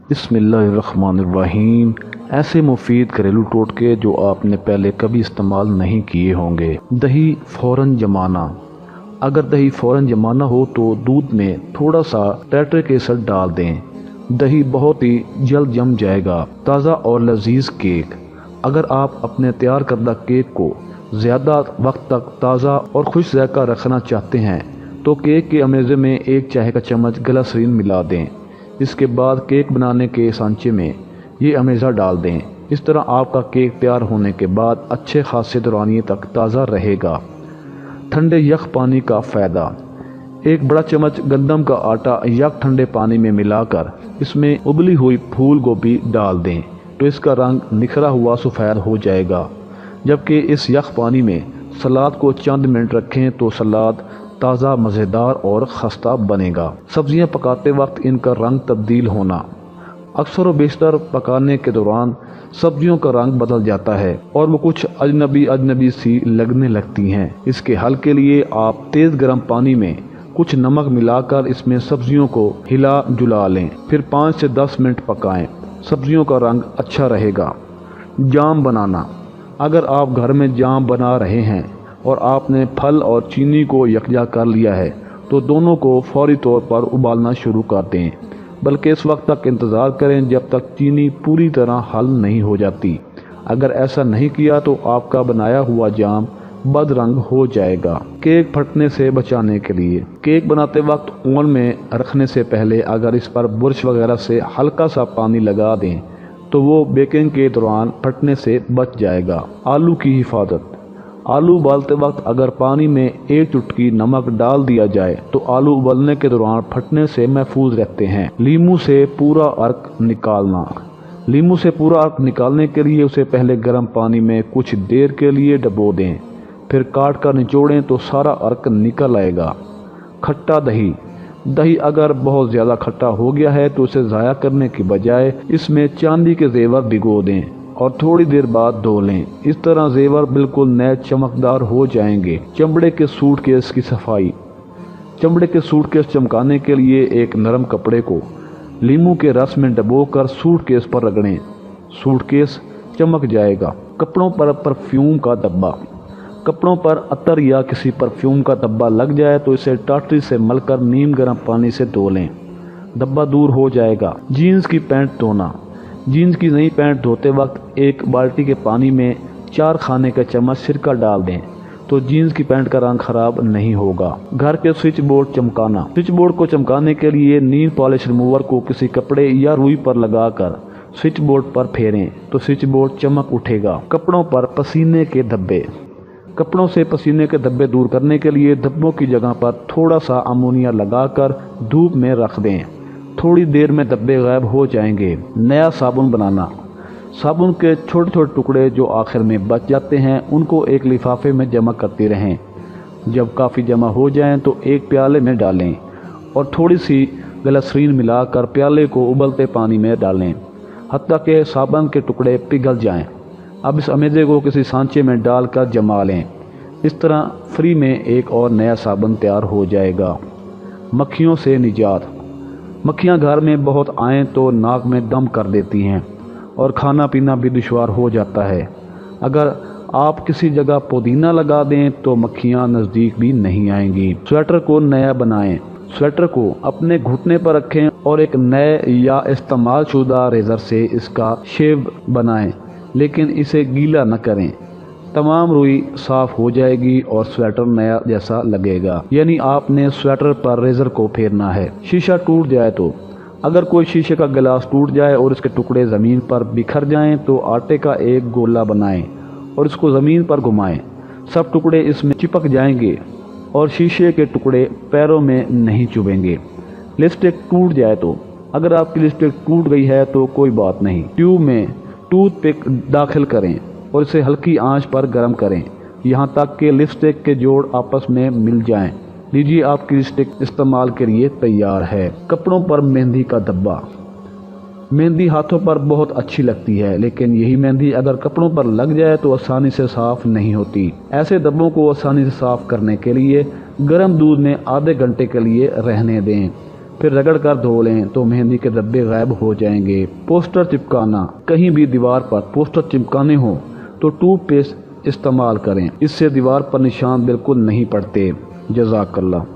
بسم اللہ الرحمن الرحیم۔ ایسے مفید گھریلو ٹوٹکے جو آپ نے پہلے کبھی استعمال نہیں کیے ہوں گے۔ دہی فوراً جمانا۔ اگر دہی فوراً جمانا ہو تو دودھ میں تھوڑا سا ٹیٹرک ایسڈ ڈال دیں، دہی بہت ہی جلد جم جائے گا۔ تازہ اور لذیذ کیک۔ اگر آپ اپنے تیار کردہ کیک کو زیادہ وقت تک تازہ اور خوش ذائقہ رکھنا چاہتے ہیں تو کیک کے امیزے میں 1 چائے کا چمچ گلاسرین ملا دیں۔ اس کے بعد کیک بنانے کے سانچے میں یہ امیزہ ڈال دیں۔ اس طرح آپ کا کیک تیار ہونے کے بعد اچھے خاصے دورانیے تک تازہ رہے گا۔ ٹھنڈے یک پانی کا فائدہ۔ 1 بڑا چمچ گندم کا آٹا یک ٹھنڈے پانی میں ملا کر اس میں ابلی ہوئی پھول گوبھی ڈال دیں تو اس کا رنگ نکھرا ہوا سفید ہو جائے گا۔ جبکہ اس یک پانی میں سلاد کو چند منٹ رکھیں تو سلاد تازہ، مزیدار اور خستہ بنے گا۔ سبزیاں پکاتے وقت ان کا رنگ تبدیل ہونا۔ اکثر و بیشتر پکانے کے دوران سبزیوں کا رنگ بدل جاتا ہے اور وہ کچھ اجنبی سی لگنے لگتی ہیں۔ اس کے حل کے لیے آپ تیز گرم پانی میں کچھ نمک ملا کر اس میں سبزیوں کو ہلا جلا لیں، پھر 5 سے 10 منٹ پکائیں۔ سبزیوں کا رنگ اچھا رہے گا۔ جام بنانا۔ اگر آپ گھر میں جام بنا رہے ہیں اور آپ نے پھل اور چینی کو یکجا کر لیا ہے تو دونوں کو فوری طور پر ابالنا شروع کر دیں، بلکہ اس وقت تک انتظار کریں جب تک چینی پوری طرح حل نہیں ہو جاتی۔ اگر ایسا نہیں کیا تو آپ کا بنایا ہوا جام بد رنگ ہو جائے گا۔ کیک پھٹنے سے بچانے کے لیے۔ کیک بناتے وقت اوون میں رکھنے سے پہلے اگر اس پر برش وغیرہ سے ہلکا سا پانی لگا دیں تو وہ بیکنگ کے دوران پھٹنے سے بچ جائے گا۔ آلو کی حفاظت۔ آلو ابالتے وقت اگر پانی میں 1 چٹکی نمک ڈال دیا جائے تو آلو ابلنے کے دوران پھٹنے سے محفوظ رہتے ہیں۔ لیموں سے پورا عرق نکالنا۔ لیموں سے پورا عرق نکالنے کے لیے اسے پہلے گرم پانی میں کچھ دیر کے لیے ڈبو دیں، پھر کاٹ کر نچوڑیں تو سارا عرق نکل آئے گا۔ کھٹا دہی۔ دہی اگر بہت زیادہ کھٹا ہو گیا ہے تو اسے ضائع کرنے کی بجائے اس میں چاندی کے زیور بھگو دیں اور تھوڑی دیر بعد دھو لیں۔ اس طرح زیور بالکل نئے چمکدار ہو جائیں گے۔ چمڑے کے سوٹ کیس کی صفائی۔ چمڑے کے سوٹ کیس چمکانے کے لیے ایک نرم کپڑے کو لیموں کے رس میں ڈبو کر سوٹ کیس پر رگڑیں، سوٹ کیس چمک جائے گا۔ کپڑوں پر پرفیوم کا دبا۔ کپڑوں پر عطر یا کسی پرفیوم کا دبا لگ جائے تو اسے ٹاٹری سے مل کر نیم گرم پانی سے دھو لیں، دبا دور ہو جائے گا۔ جینز کی پینٹ دھونا۔ جینز کی نئی پینٹ دھوتے وقت 1 بالٹی کے پانی میں 4 کھانے کا چمچ سرکہ ڈال دیں تو جینز کی پینٹ کا رنگ خراب نہیں ہوگا۔ گھر کے سوئچ بورڈ چمکانا۔ سوئچ بورڈ کو چمکانے کے لیے نیل پالش ریموور کو کسی کپڑے یا روئی پر لگا کر سوئچ بورڈ پر پھیریں تو سوئچ بورڈ چمک اٹھے گا۔ کپڑوں پر پسینے کے دھبے۔ کپڑوں سے پسینے کے دھبے دور کرنے کے لیے دھبوں کی جگہ پر تھوڑا سا امونیا لگا کر دھوپ میں رکھ دیں، تھوڑی دیر میں دھبے غائب ہو جائیں گے۔ نیا صابن بنانا۔ صابن کے چھوٹے چھوٹے ٹکڑے جو آخر میں بچ جاتے ہیں ان کو ایک لفافے میں جمع کرتے رہیں۔ جب کافی جمع ہو جائیں تو ایک پیالے میں ڈالیں اور تھوڑی سی گلسرین ملا کر پیالے کو ابلتے پانی میں ڈالیں حتیٰ کہ صابن کے ٹکڑے پگھل جائیں۔ اب اس امیزے کو کسی سانچے میں ڈال کر جما لیں۔ اس طرح فری میں ایک اور نیا صابن تیار ہو جائے گا۔ مکھیوں سے نجات۔ مکھیاں گھر میں بہت آئیں تو ناک میں دم کر دیتی ہیں اور کھانا پینا بھی دشوار ہو جاتا ہے۔ اگر آپ کسی جگہ پودینہ لگا دیں تو مکھیاں نزدیک بھی نہیں آئیں گی۔ سویٹر کو نیا بنائیں۔ سویٹر کو اپنے گھٹنے پر رکھیں اور ایک نئے یا استعمال شدہ ریزر سے اس کا شیو بنائیں، لیکن اسے گیلا نہ کریں۔ تمام روئی صاف ہو جائے گی اور سویٹر نیا جیسا لگے گا، یعنی آپ نے سویٹر پر ریزر کو پھیرنا ہے۔ شیشہ ٹوٹ جائے تو۔ اگر کوئی شیشے کا گلاس ٹوٹ جائے اور اس کے ٹکڑے زمین پر بکھر جائیں تو آٹے کا ایک گولا بنائیں اور اس کو زمین پر گھمائیں۔ سب ٹکڑے اس میں چپک جائیں گے اور شیشے کے ٹکڑے پیروں میں نہیں چبھیں گے۔ لپسٹک ٹوٹ جائے تو۔ اگر آپ کی لپسٹک ٹوٹ گئی ہے تو کوئی بات نہیں، ٹیوب میں ٹوتھ پک داخل کریں اور اسے ہلکی آنچ پر گرم کریں یہاں تک کہ لپسٹک کے جوڑ آپس میں مل جائیں۔ لیجیے آپ کی لپسٹک استعمال کے لیے تیار ہے۔ کپڑوں پر مہندی کا دبا۔ مہندی ہاتھوں پر بہت اچھی لگتی ہے، لیکن یہی مہندی اگر کپڑوں پر لگ جائے تو آسانی سے صاف نہیں ہوتی۔ ایسے دبوں کو آسانی سے صاف کرنے کے لیے گرم دودھ میں آدھے گھنٹے کے لیے رہنے دیں۔ پھر رگڑ کر دھو لیں تو مہندی کے دھبے غائب ہو جائیں گے۔ پوسٹر چپکانا، کہیں بھی دیوار پر پوسٹر چپکانے ہوں تو ٹوتھ پیسٹ استعمال کریں، اس سے دیوار پر نشان بالکل نہیں پڑتے۔ جزاک اللہ۔